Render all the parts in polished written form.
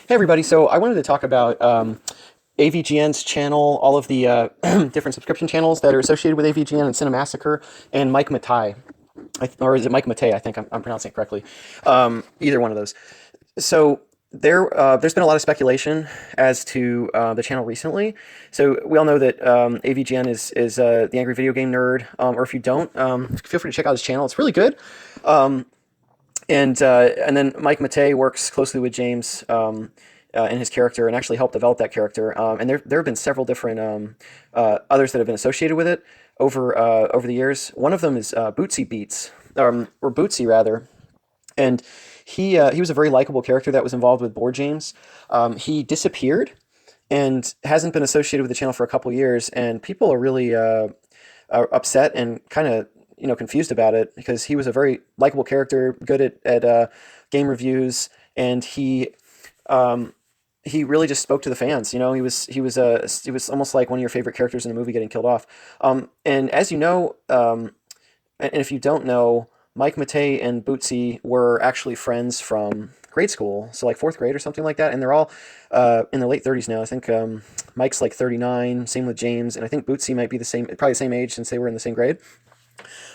Hey everybody, so I wanted to talk about AVGN's channel, all of the different subscription channels that are associated with AVGN and Cinemassacre, and Mike Matei. Or is it Mike Matei? I think I'm pronouncing it correctly. Either one of those. So there's been a lot of speculation as to the channel recently. So we all know that AVGN is the Angry Video Game Nerd, or if you don't, feel free to check out his channel. It's really good. And then Mike Matei works closely with James and his character, and actually helped develop that character. And there have been several different others that have been associated with it over the years. One of them is Bootsy Beats, or Bootsy rather, and he was a very likable character that was involved with Board James. He disappeared and hasn't been associated with the channel for a couple years, and people are really upset and kind of confused about it, because he was a very likable character, good at game reviews, and he really just spoke to the fans. He was almost like one of your favorite characters in a movie getting killed off. And as you know, and if you don't know, Mike Matei and Bootsy were actually friends from grade school, so like fourth grade or something like that, and they're all in their late 30s now. I think Mike's like 39, same with James, and I think Bootsy might be probably the same age since they were in the same grade.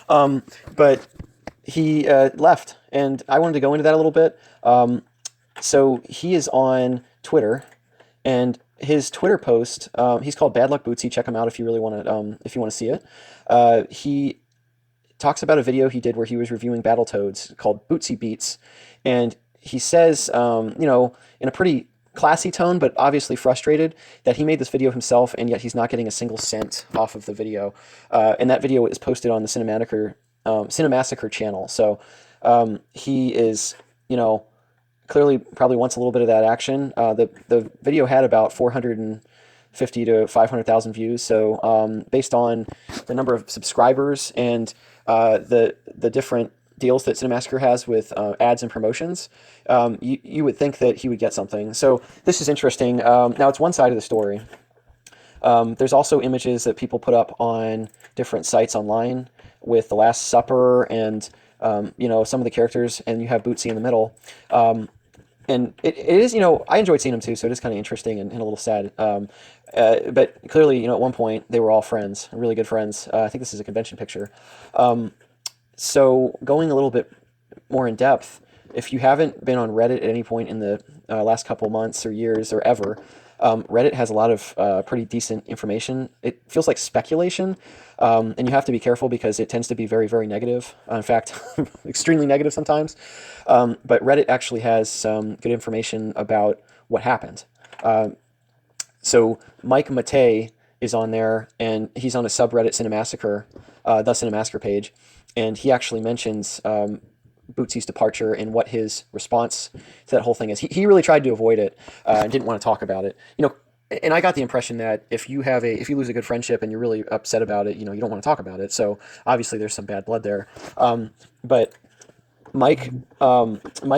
But he left, and I wanted to go into that a little bit. So he is on Twitter, and his Twitter post, he's called Bad Luck Bootsy. Check him out if you really want to see it. He talks about a video he did where he was reviewing Battletoads called Bootsy Beats, and he says, in a pretty classy tone, but obviously frustrated, that he made this video himself, and yet he's not getting a single cent off of the video. And that video is posted on the Cinemassacre channel. So he is, clearly probably wants a little bit of that action. The video had about 450 to 500,000 views. So based on the number of subscribers and the different deals that Cinemassacre has with ads and promotions, you would think that he would get something. So this is interesting. Now, it's one side of the story. There's also images that people put up on different sites online with The Last Supper and some of the characters, and you have Bootsy in the middle. And it is, I enjoyed seeing him too, so it is kind of interesting and a little sad. But clearly, at one point, they were all friends, really good friends. I think this is a convention picture. So going a little bit more in depth, if you haven't been on Reddit at any point in the last couple months or years or ever, Reddit has a lot of pretty decent information. It feels like speculation, and you have to be careful because it tends to be very, very negative. In fact, extremely negative sometimes. But Reddit actually has some good information about what happened. So Mike Matei is on there, and he's on a subreddit Cinemassacre, the Cinemassacre page, and he actually mentions Bootsy's departure and what his response to that whole thing is. He really tried to avoid it and didn't want to talk about it. And I got the impression that if you lose a good friendship and you're really upset about it, you don't want to talk about it. So obviously there's some bad blood there. But Mike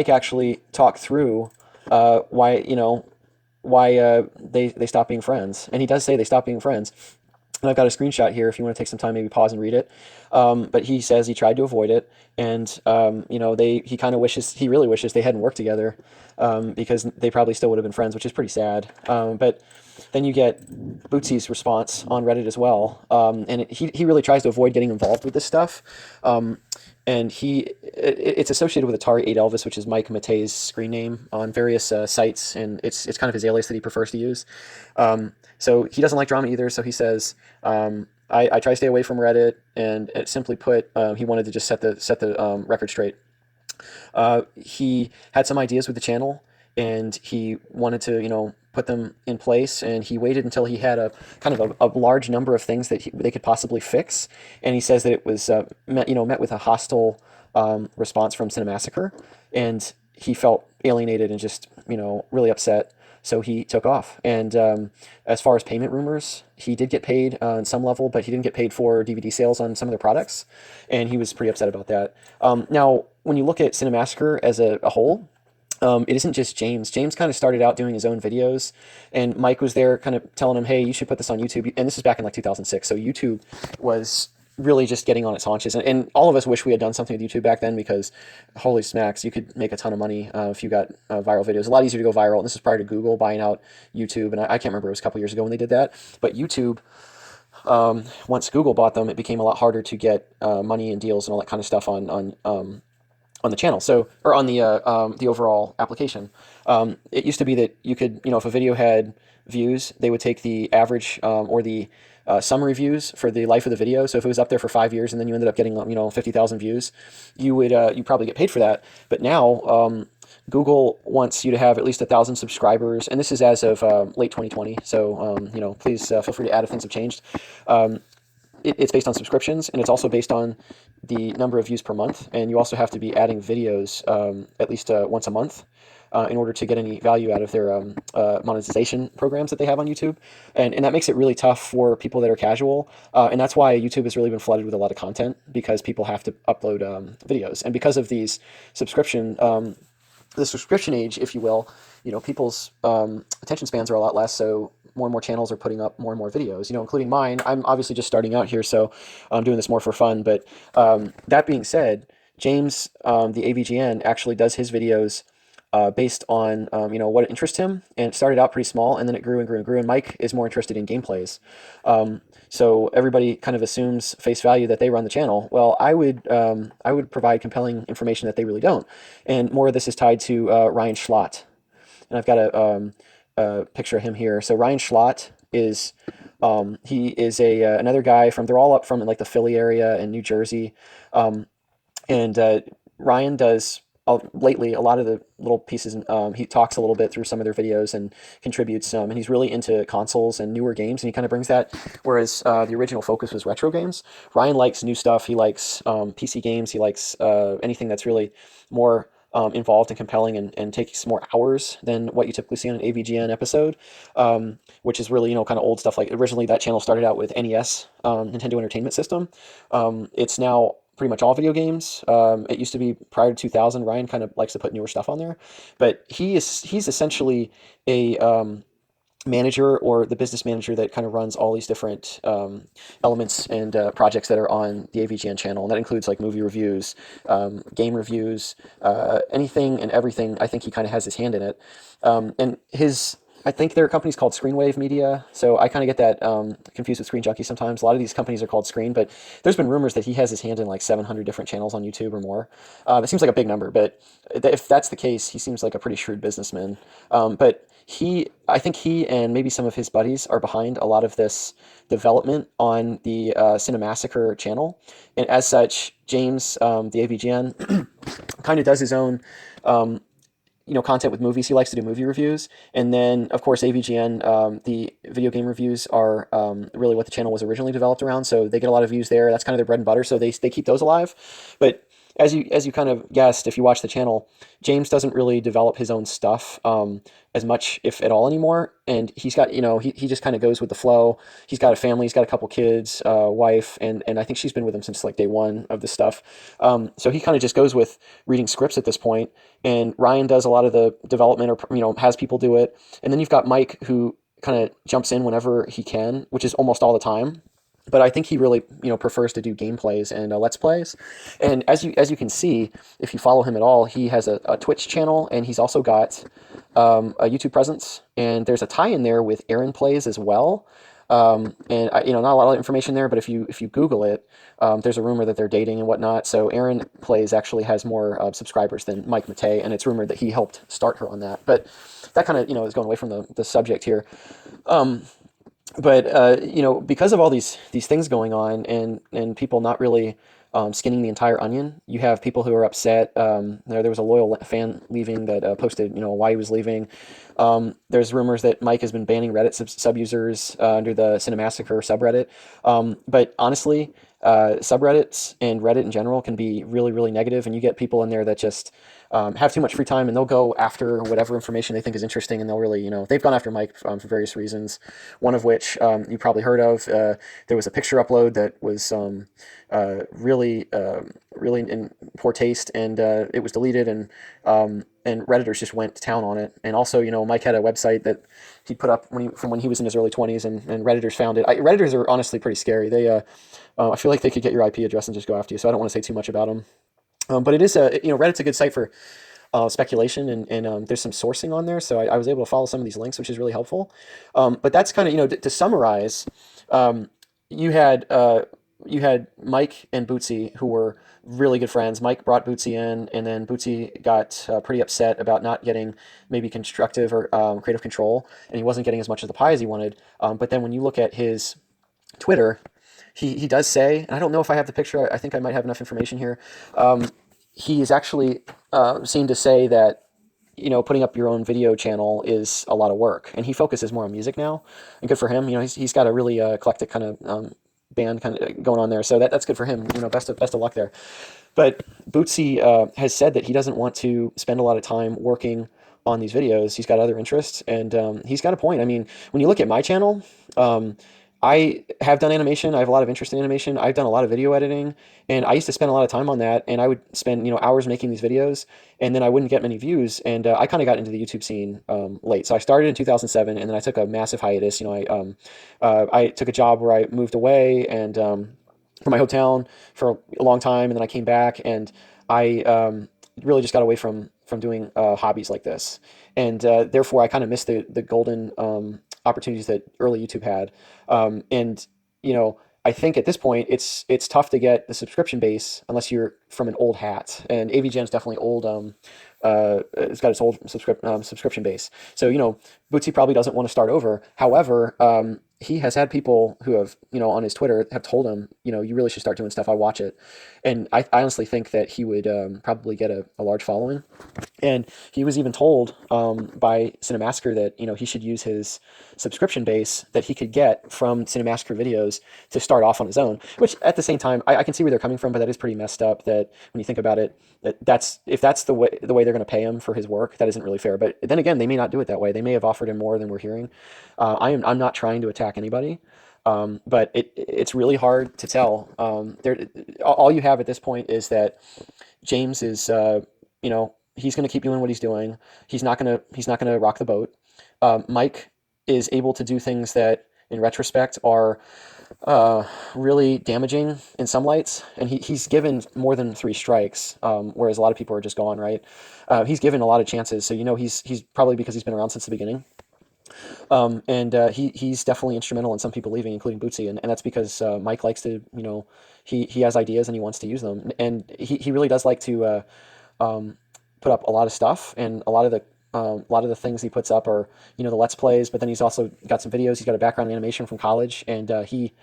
actually talked through why they stopped being friends, and he does say they stopped being friends. And I've got a screenshot here if you want to take some time, maybe pause and read it. But he says he tried to avoid it, and he really wishes they hadn't worked together, because they probably still would have been friends, which is pretty sad. But then you get Bootsy's response on Reddit as well, and he really tries to avoid getting involved with this stuff. And it's associated with Atari 8 Elvis, which is Mike Matei's screen name on various sites, and it's kind of his alias that he prefers to use. So he doesn't like drama either. So he says, I try to stay away from Reddit, and simply put, he wanted to just set the record straight. He had some ideas with the channel, and he wanted to put them in place, and he waited until he had a kind of a large number of things that they could possibly fix. And he says that it was met with a hostile response from Cinemassacre, and he felt alienated and just really upset. So he took off. And as far as payment rumors, he did get paid on some level, but he didn't get paid for DVD sales on some of their products, and he was pretty upset about that. Now, when you look at Cinemassacre as a whole, it isn't just James. James kind of started out doing his own videos, and Mike was there kind of telling him, hey, you should put this on YouTube. And this is back in like 2006. So YouTube was really just getting on its haunches. And all of us wish we had done something with YouTube back then, because holy smacks, you could make a ton of money if you got viral videos. A lot easier to go viral. And this is prior to Google buying out YouTube. And I can't remember, it was a couple years ago when they did that. But YouTube, once Google bought them, it became a lot harder to get money and deals and all that kind of stuff on the channel, so, or on the overall application. It used to be that you could, if a video had views, they would take the average or the summary views for the life of the video. So if it was up there for 5 years and then you ended up getting 50,000 views, you probably get paid for that. But now Google wants you to have at least 1,000 subscribers, and this is as of late 2020. So please feel free to add if things have changed. It's based on subscriptions, and it's also based on the number of views per month. And you also have to be adding videos at least once a month in order to get any value out of their monetization programs that they have on YouTube. And that makes it really tough for people that are casual. And that's why YouTube has really been flooded with a lot of content, because people have to upload videos. And because of these the subscription age, if you will, people's attention spans are a lot less. So more and more channels are putting up more and more videos, including mine. I'm obviously just starting out here, so I'm doing this more for fun. But that being said, James, the AVGN, actually does his videos based on what interests him, and it started out pretty small, and then it grew and grew and grew. And Mike is more interested in gameplays, so everybody kind of assumes face value that they run the channel. Well, I would provide compelling information that they really don't, and more of this is tied to Ryan Schlott, and I've got a picture of him here. So Ryan Schlott is he is another guy from, they're all up from like the Philly area and New Jersey, and Ryan does lately a lot of the little pieces. He talks a little bit through some of their videos and contributes and he's really into consoles and newer games, and he kind of brings that, whereas the original focus was retro games. Ryan likes new stuff. He likes PC games. He likes anything that's really more involved and compelling and takes more hours than what you typically see on an AVGN episode, which is really, kind of old stuff. Like originally that channel started out with NES, Nintendo Entertainment System. It's now pretty much all video games. It used to be prior to 2000. Ryan kind of likes to put newer stuff on there, but he's essentially a manager, or the business manager that kind of runs all these different elements and projects that are on the AVGN channel. And that includes like movie reviews, game reviews, anything and everything. I think he kind of has his hand in it. I think there are companies called Screenwave Media, so I kind of get that confused with Screen Junkie sometimes. A lot of these companies are called Screen, but there's been rumors that he has his hand in like 700 different channels on YouTube or more. It seems like a big number, but if that's the case, he seems like a pretty shrewd businessman. But I think he and maybe some of his buddies are behind a lot of this development on the Cinemassacre channel. And as such, James, the AVGN, kind of does his own content with movies. He likes to do movie reviews. And then, of course, AVGN, the video game reviews are really what the channel was originally developed around. So they get a lot of views there. That's kind of their bread and butter. So they keep those alive. But as you kind of guessed, if you watch the channel, James doesn't really develop his own stuff as much, if at all, anymore. And he's got, he just kind of goes with the flow. He's got a family. He's got a couple kids, wife, and I think she's been with him since like day one of this stuff. So he kind of just goes with reading scripts at this point. And Ryan does a lot of the development, or has people do it. And then you've got Mike, who kind of jumps in whenever he can, which is almost all the time. But I think he really, prefers to do gameplays and let's plays. And as you can see, if you follow him at all, he has a Twitch channel, and he's also got a YouTube presence. And there's a tie-in there with Aaron Plays as well. And not a lot of information there, but if you Google it, there's a rumor that they're dating and whatnot. So Aaron Plays actually has more subscribers than Mike Matey, and it's rumored that he helped start her on that. But that kind of is going away from the subject here. But because of all these things going on, and people not really skinning the entire onion, you have people who are upset. There was a loyal fan leaving that posted why he was leaving. There's rumors that Mike has been banning Reddit sub-users under the Cinemassacre subreddit. But honestly, subreddits and Reddit in general can be really, really negative, and you get people in there that just have too much free time, and they'll go after whatever information they think is interesting, and they'll really, they've gone after Mike for various reasons, one of which you probably heard of. There was a picture upload that was really really in poor taste, and it was deleted, and Redditors just went to town on it. And also, Mike had a website that he put up from when he was in his early 20s, and Redditors found it. Redditors are honestly pretty scary. I feel like they could get your IP address and just go after you. So I don't want to say too much about them. But it is Reddit's a good site for speculation, and there's some sourcing on there. So I was able to follow some of these links, which is really helpful. But that's kind of, to summarize, um, you had you had Mike and Bootsy, who were really good friends. Mike brought Bootsy in, and then Bootsy got pretty upset about not getting maybe constructive or creative control, and he wasn't getting as much of the pie as he wanted. But then when you look at his Twitter, he does say, and I don't know if I have the picture. I think I might have enough information here. He is actually seen to say that putting up your own video channel is a lot of work, and he focuses more on music now, and good for him. He's got a really eclectic kind of band kind of going on there, so that's good for him. Best of luck there. But Bootsy has said that he doesn't want to spend a lot of time working on these videos. He's got other interests, and he's got a point. I mean, when you look at my channel, I have done animation. I have a lot of interest in animation. I've done a lot of video editing, and I used to spend a lot of time on that. And I would spend hours making these videos, and then I wouldn't get many views. And I kind of got into the YouTube scene late. So I started in 2007, and then I took a massive hiatus. I took a job where I moved away and from my hometown for a long time, and then I came back, and I really just got away from doing hobbies like this, and therefore I kind of missed the golden opportunities that early YouTube had. And I think at this point it's tough to get the subscription base unless you're from an old hat. And AVGN is definitely old. It's got its old subscription base. So Bootsy probably doesn't want to start over. However, he has had people who have on his Twitter have told him you really should start doing stuff. I watch it, and I honestly think that he would probably get a large following. And he was even told by Cinemassacre that he should use his subscription base that he could get from Cinemassacre videos to start off on his own. Which at the same time, I can see where they're coming from, but that is pretty messed up. That when you think about it, if that's the way they're going to pay him for his work, that isn't really fair. But then again, they may not do it that way. They may have offered him more than we're hearing. I'm not trying to attack anybody. But it's really hard to tell. All you have at this point is that James is, he's going to keep doing what he's doing. He's not going to rock the boat. Mike is able to do things that, in retrospect, are really damaging in some lights, and he's given more than 3 strikes, whereas a lot of people are just gone. Right? He's given a lot of chances, so he's probably because he's been around since the beginning. And he's definitely instrumental in some people leaving, including Bootsy, and that's because Mike likes to, he has ideas and he wants to use them, and he really does like to put up a lot of stuff, and a lot of the things he puts up are the Let's Plays, but then he's also got some videos. He's got a background in animation from college, and he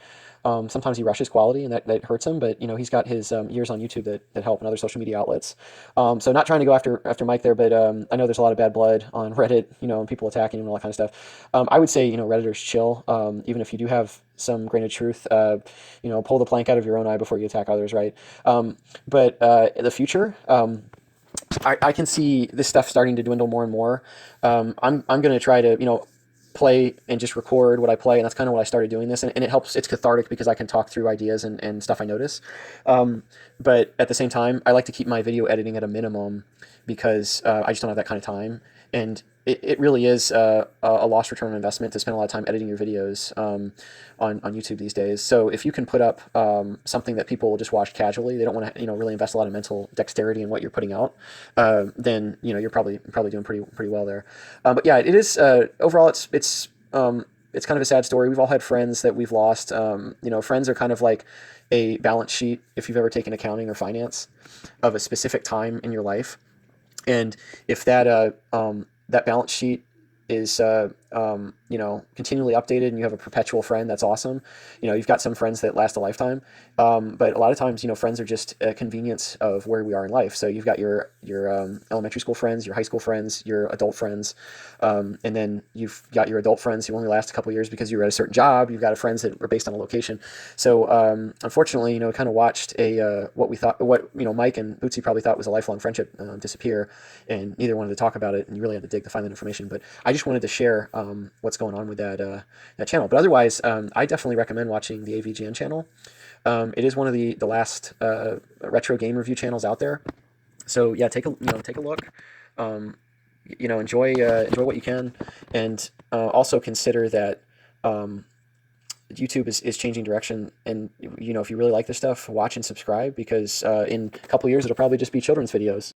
sometimes he rushes quality, and that hurts him. But he's got his years on YouTube that help, and other social media outlets. So not trying to go after Mike there, but I know there's a lot of bad blood on Reddit, and people attacking him and all that kind of stuff. I would say Redditors chill, even if you do have some grain of truth. Pull the plank out of your own eye before you attack others, right? But in the future. I can see this stuff starting to dwindle more and more. I'm going to try to play and just record what I play, and that's kind of what I started doing this, and it helps. It's cathartic because I can talk through ideas and stuff I notice. But at the same time, I like to keep my video editing at a minimum because I just don't have that kind of time, and it really is a lost return on investment to spend a lot of time editing your videos on YouTube these days. So if you can put up something that people will just watch casually, they don't want to really invest a lot of mental dexterity in what you're putting out, then you're probably doing pretty well there. But yeah, it is overall it's kind of a sad story. We've all had friends that we've lost. Friends are kind of like a balance sheet, if you've ever taken accounting or finance, of a specific time in your life, and if that that balance sheet is continually updated, and you have a perpetual friend, that's awesome. You've got some friends that last a lifetime, but a lot of times friends are just a convenience of where we are in life. So you've got your elementary school friends, your high school friends, your adult friends, and then you've got your adult friends who only last a couple of years because you were at a certain job. You've got friends that are based on a location. So unfortunately, kind of watched what Mike and Bootsy probably thought was a lifelong friendship disappear, and neither wanted to talk about it, and you really had to dig to find that information. But I just wanted to share what's going on with that channel. But otherwise, I definitely recommend watching the AVGN channel. It is one of the last retro game review channels out there. So yeah, take a look. Um, enjoy what you can, and also consider that YouTube is changing direction. And if you really like this stuff, watch and subscribe, because in a couple years it'll probably just be children's videos.